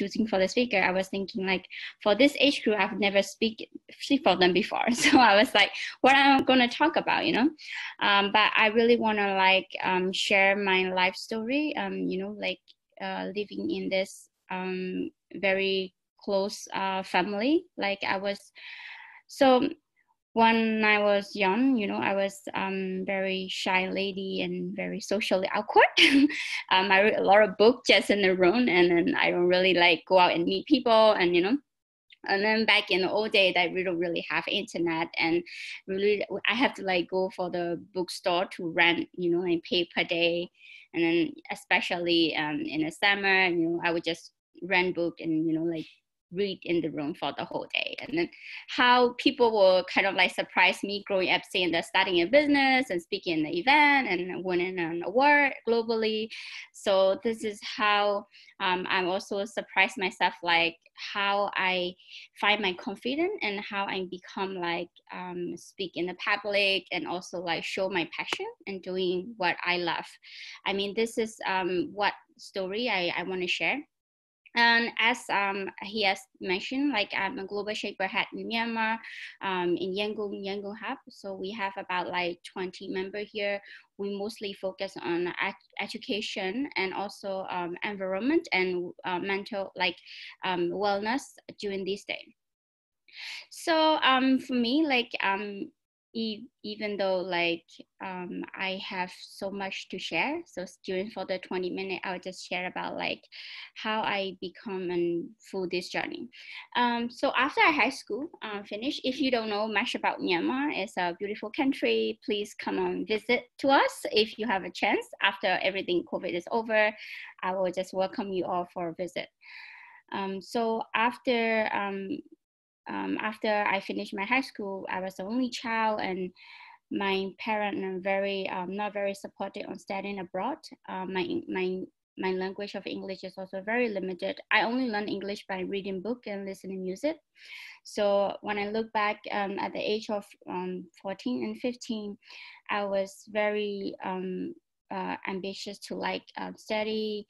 choosing for the speaker, I was thinking like, for this age group, I've never speak for them before. So I was like, what am I going to talk about, you know? But I really want to like share my life story, you know, like living in this very close family. Like I was, so when I was young, you know, I was very shy lady and very socially awkward. I read a lot of books just in the room, and then I don't really like go out and meet people, and you know. And then back in the old days, I don't really have internet, and really I have to like go for the bookstore to rent, you know, and pay per day. And then especially in the summer, you know, I would just rent book and, you know, like read in the room for the whole day. And then how people will kind of like surprise me growing up, saying they're starting a business and speaking in the event and winning an award globally. So this is how I'm also surprised myself, like how I find my confidence and how I become like speak in the public and also like show my passion and doing what I love. I mean, this is what story I want to share. And as he has mentioned, like I'm a global shaper head in Myanmar, in Yangon Hub. So we have about like 20 members here. We mostly focus on education and also environment and mental like wellness during this day. So for me, like even though like I have so much to share, so during for the 20 minutes, I'll just share about like how I become and through this journey. So after high school finished, if you don't know much about Myanmar, it's a beautiful country. Please come on visit to us if you have a chance. After everything COVID is over, I will just welcome you all for a visit. So after I finished my high school, I was the only child, and my parents are very not very supportive on studying abroad. My language of English is also very limited. I only learn English by reading book and listening music. So when I look back at the age of 14 and 15, I was very ambitious to like study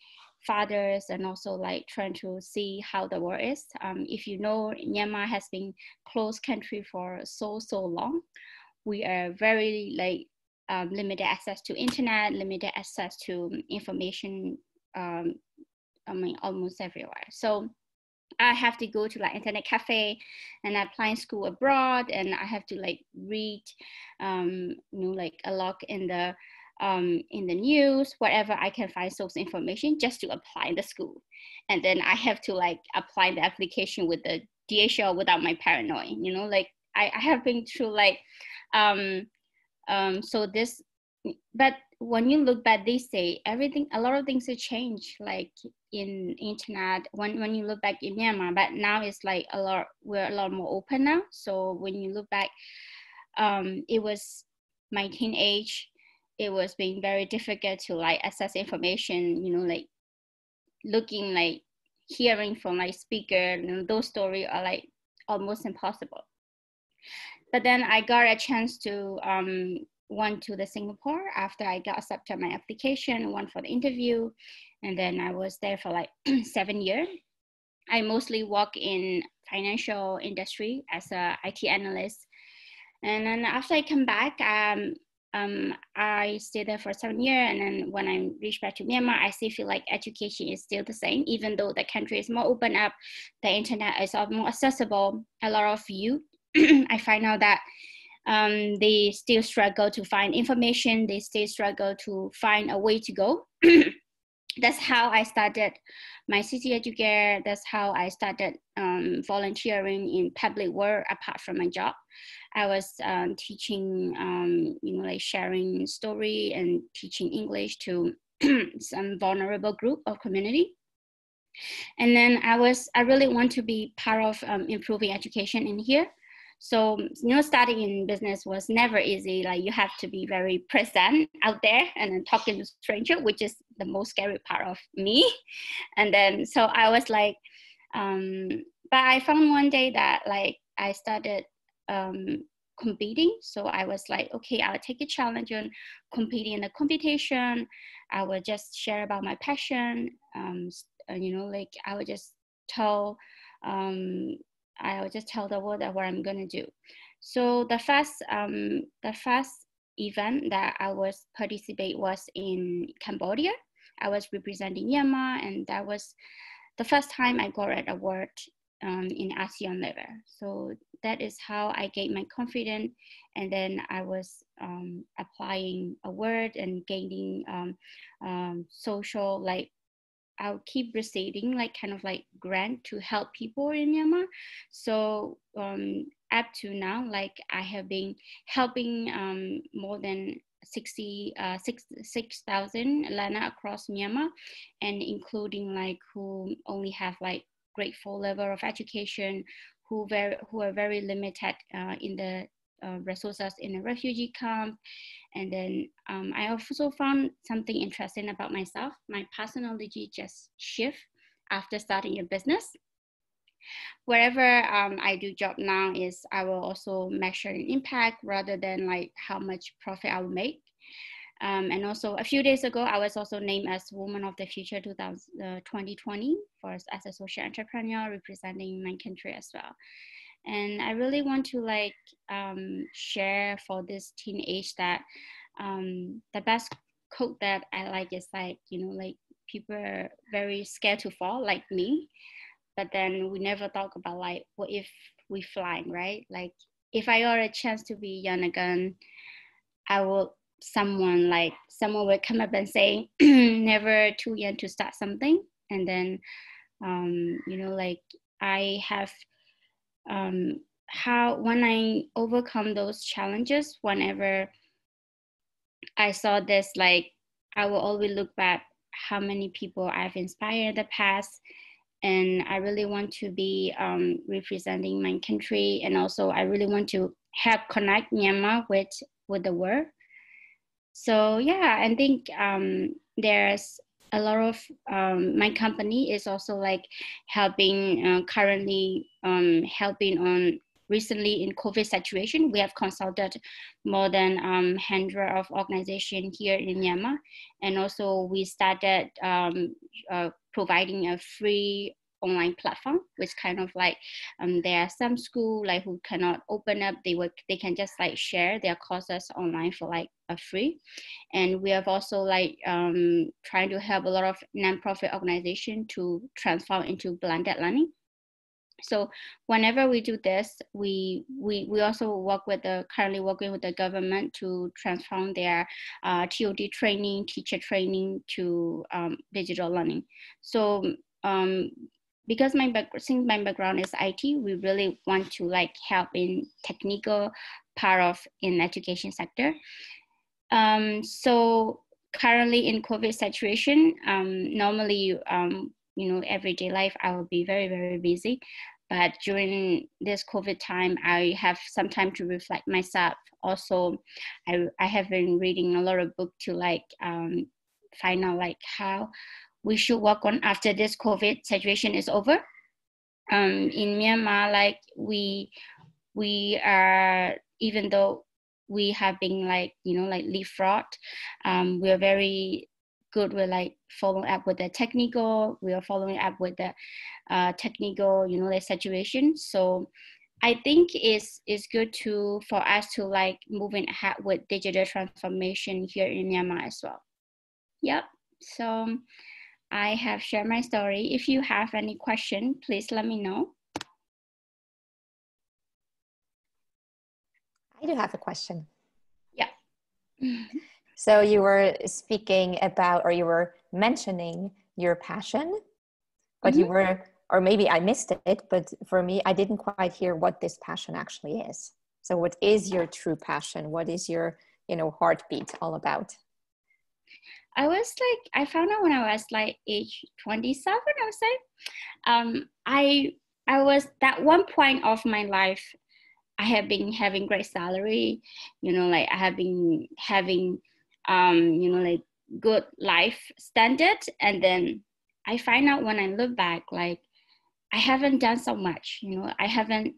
fathers and also like trying to see how the world is. If you know, Myanmar has been closed country for so long. We are very like limited access to internet, limited access to information. I mean, almost everywhere. So I have to go to like internet cafe and apply school abroad, and I have to like read, you know, like a lot in the news, whatever I can find source information just to apply in the school. And then I have to like apply the application with the DHL without my parent knowing, you know, like I have been through like, so this, but when you look back, they say everything, a lot of things have changed, like in internet, when you look back in Myanmar, but now it's like we're a lot more open now. So when you look back, it was my teenage, it was being very difficult to like access information, you know, like looking, like hearing from like speaker, you know, those stories are like almost impossible. But then I got a chance to went to the Singapore after I got accepted my application, went for the interview, and then I was there for like 7 years. I mostly work in financial industry as a IT analyst. And then after I come back, I stayed there for 7 years. And then when I reached back to Myanmar, I still feel like education is still the same, even though the country is more open up, the internet is more accessible. A lot of youth, I find out that they still struggle to find information. They still struggle to find a way to go. That's how I started my CCEducare. That's how I started volunteering in public work apart from my job. I was teaching, you know, like sharing story and teaching English to some vulnerable group of community. And then I really want to be part of improving education in here. So, you know, starting in business was never easy. Like you have to be very present out there and then talking to stranger, which is the most scary part of me. And then, so I was like, but I found one day that like I started competing. So I was like, okay, I'll take a challenge on competing in a competition. I will just share about my passion. You know, like I will just tell the world that what I'm gonna do. So the first event that I was participate was in Cambodia. I was representing Myanmar, and that was the first time I got an award in ASEAN level. So that is how I gained my confidence, and then I was applying award and gaining social, like I'll keep receiving like kind of like grant to help people in Myanmar. So up to now, like I have been helping more than 6,000 Lana across Myanmar, and including like who only have like grade 4 level of education, who are very limited in the resources in a refugee camp. And then I also found something interesting about myself. My personality just shift after starting a business. Wherever I do job now is I will also measure an impact rather than like how much profit I will make. And also a few days ago, I was also named as Woman of the Future 2020 as a social entrepreneur representing my country as well. And I really want to like share for this teenage that the best quote that I like is like, you know, like people are very scared to fall like me, but then we never talk about like, what if we fly, right? Like if I got a chance to be young again, I will, someone will come up and say, never too young to start something. And then, you know, like I have, how, when I overcome those challenges, whenever I saw this, like I will always look back how many people I've inspired in the past. And I really want to be representing my country. And also I really want to help connect Myanmar with the world. So yeah, I think there's a lot of, my company is also like helping, currently helping on recently in COVID situation. We have consulted more than 100 of organizations here in Myanmar. And also we started providing a free online platform, which kind of like there are some school like who cannot open up, they can just like share their courses online for like a free. And we have also like trying to help a lot of nonprofit organization to transform into blended learning. So whenever we do this, we also work with currently working with the government to transform their TOD training, teacher training to digital learning. So because since my background is IT, we really want to like help in technical part of in education sector. So currently in COVID situation, normally, you know, everyday life, I will be very, very busy. But during this COVID time, I have some time to reflect myself. Also, I have been reading a lot of books to like find out like how we should work on after this COVID situation is over. In Myanmar, like we are, even though we have been like, you know, like leapfrog, we are very good with like following up with the technical, we are following up with the technical, you know, the situation. So I think it's good for us to like moving ahead with digital transformation here in Myanmar as well. Yep. So I have shared my story. If you have any question, please let me know. I do have a question. Yeah. So you were speaking about, or you were mentioning your passion, but you were, or maybe I missed it, but for me, I didn't quite hear what this passion actually is. So what is your true passion? What is your, you know, heartbeat all about? I found out when I was like age 27, I would say. I was that one point of my life, I have been having great salary, you know, like I have been having, you know, like good life standard. And then I find out when I look back, like I haven't done so much, you know, I haven't,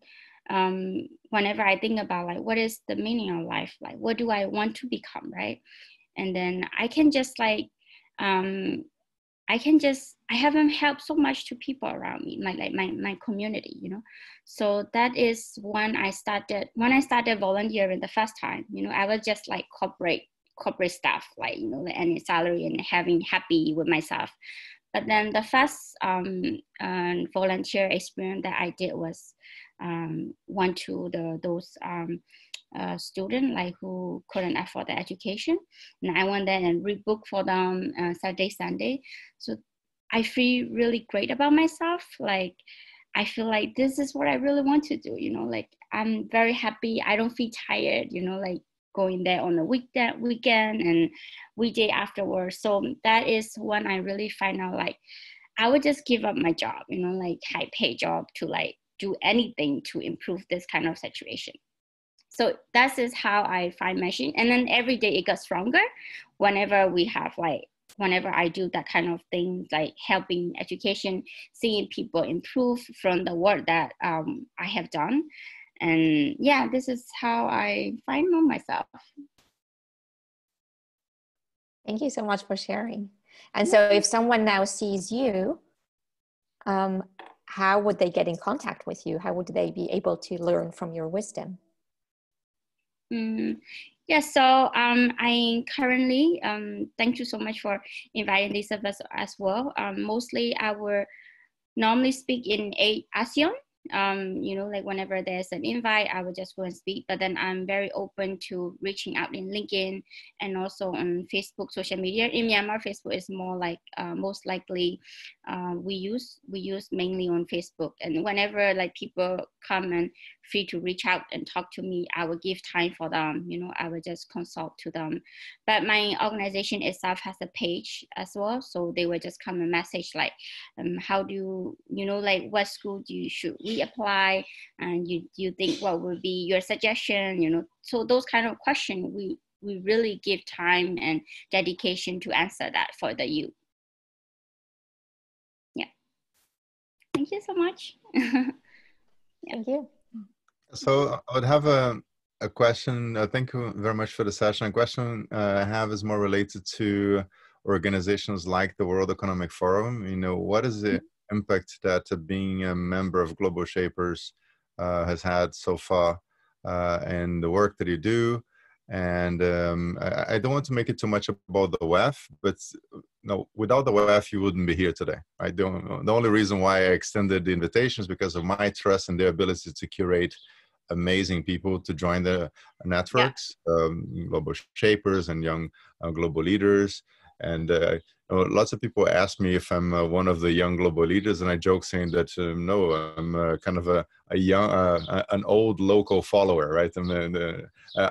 whenever I think about like, what is the meaning of life? Like, what do I want to become, right? And then I can just like I haven't helped so much to people around me, my community, you know. So that is when I started volunteering the first time, you know. I was just like corporate stuff, like, you know, like any salary and having happy with myself. But then the first volunteer experience that I did was went to those student like who couldn't afford the education, and I went there and rebook for them Saturday, Sunday. So I feel really great about myself. Like, I feel like this is what I really want to do, you know, like I'm very happy. I don't feel tired, you know, like going there on the weekend and weekday afterwards. So that is when I really find out, like, I would just give up my job, you know, like high paid job, to like do anything to improve this kind of situation. So that is how I find machine. And then every day it got stronger whenever we have like, whenever I do that kind of thing, like helping education, seeing people improve from the work that I have done. And yeah, this is how I find myself. Thank you so much for sharing. And so if someone now sees you, how would they get in contact with you? How would they be able to learn from your wisdom? Yeah, so I currently, thank you so much for inviting this of us as well. Mostly I will normally speak in ASEAN. You know, like whenever there's an invite, I would just go and speak. But then I'm very open to reaching out in LinkedIn and also on Facebook, social media. In Myanmar, Facebook is more like most likely we use mainly on Facebook. And whenever like people come and free to reach out and talk to me, I will give time for them. You know, I will just consult to them. But my organization itself has a page as well, so they will just come and message like, how do you know, like what school should we apply, and you think what would be your suggestion, you know. So those kind of questions, we really give time and dedication to answer that for the youth. Yeah, thank you so much. Yeah. Thank you. So I would have a question. Thank you very much for the session. A question I have is more related to organizations like the World Economic Forum. You know, what is the impact that being a member of Global Shapers has had so far and the work that you do? And I don't want to make it too much about the WEF, but no, without the WEF, you wouldn't be here today. Right? The only reason why I extended the invitation is because of my trust and their ability to curate amazing people to join the networks, Global Shapers and young global leaders. And lots of people ask me if I'm one of the young global leaders, and I joke saying that no, I'm kind of a young, an old local follower, right?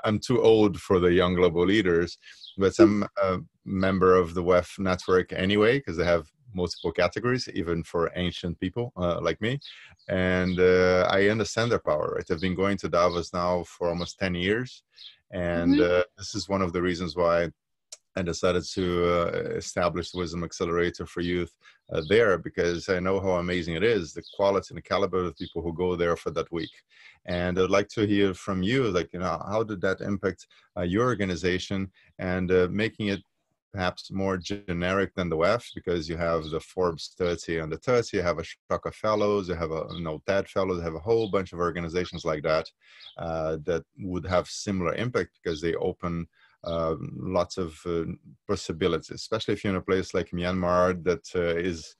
I'm too old for the young global leaders, but I'm a member of the WEF network anyway, because they have multiple categories, even for ancient people like me. And I understand their power, right? I've been going to Davos now for almost 10 years. And this is one of the reasons why I decided to establish the Wisdom Accelerator for youth there, because I know how amazing it is, the quality and the caliber of people who go there for that week. And I'd like to hear from you, like, you know, how did that impact your organization, and making it perhaps more generic than the WEF, because you have the Forbes 30 under 30, you have a Shaka Fellows, you have a TED Fellows, you have a whole bunch of organizations like that that would have similar impact, because they open lots of possibilities, especially if you're in a place like Myanmar that is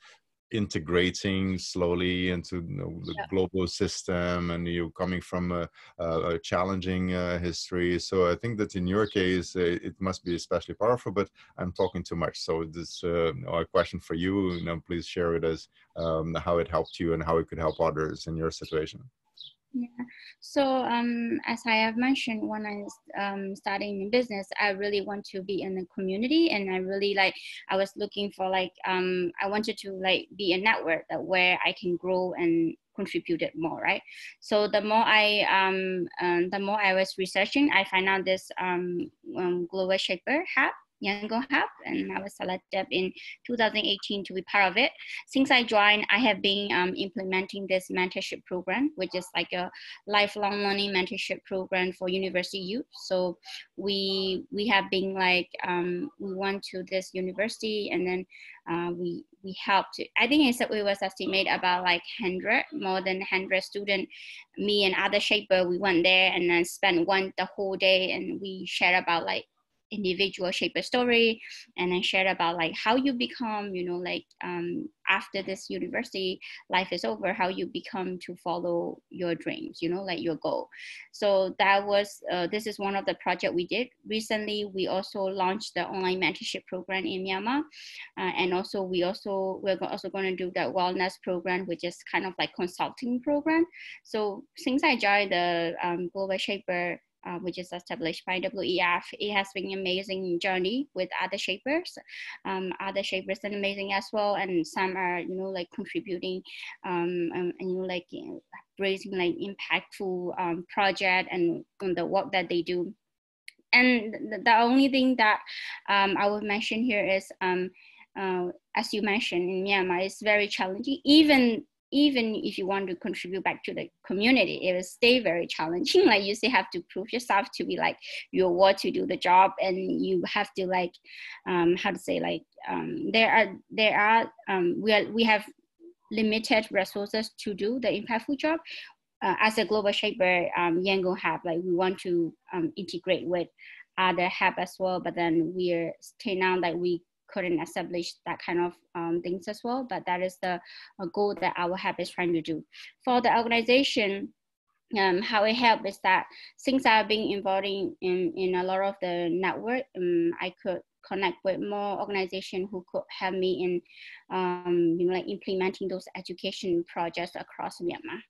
integrating slowly into the global system, and you're coming from a challenging history. So I think that in your case, it must be especially powerful, but I'm talking too much. So this a question for you, please share with us how it helped you and how it could help others in your situation. Yeah. So as I have mentioned, when I starting in business, I really want to be in the community, and I was looking for like I wanted to like be a network that where I can grow and contribute it more, right? So the more I was researching, I find out this Global Shaper Hub, Yangon Hub, and I was selected in 2018 to be part of it. Since I joined, I have been implementing this mentorship program, which is like a lifelong learning mentorship program for university youth. So we have been like, we went to this university, and then we helped. I think it was estimated about like more than 100 students. Me and other shaper, we went there and then spent the whole day, and we shared about like individual shaper story, and I shared about like how you become, you know, like after this university life is over, how you become to follow your dreams, you know, like your goal. So that was this is one of the project we did recently. We also launched the online mentorship program in Myanmar, and also we're also going to do the wellness program, which is kind of like consulting program. So since I joined the Global Shaper, which is established by WEF, it has been an amazing journey with other shapers. Other shapers are amazing as well, and some are, you know, like contributing and you know, like raising like impactful project and on the work that they do. And the only thing that I would mention here is, as you mentioned, in Myanmar, it's very challenging. Even if you want to contribute back to the community, it will stay very challenging. Like you still have to prove yourself to be like your worth to do the job, and you have to like how to say, like we have limited resources to do the impactful job. As a global shaper, Yangon Hub, like we want to integrate with other hub as well, but then we're still now like we couldn't establish that kind of things as well. But that is the goal that our hub is trying to do. For the organization, how it helped is that since I've been involved in a lot of the network, I could connect with more organizations who could help me in you know, like implementing those education projects across Myanmar.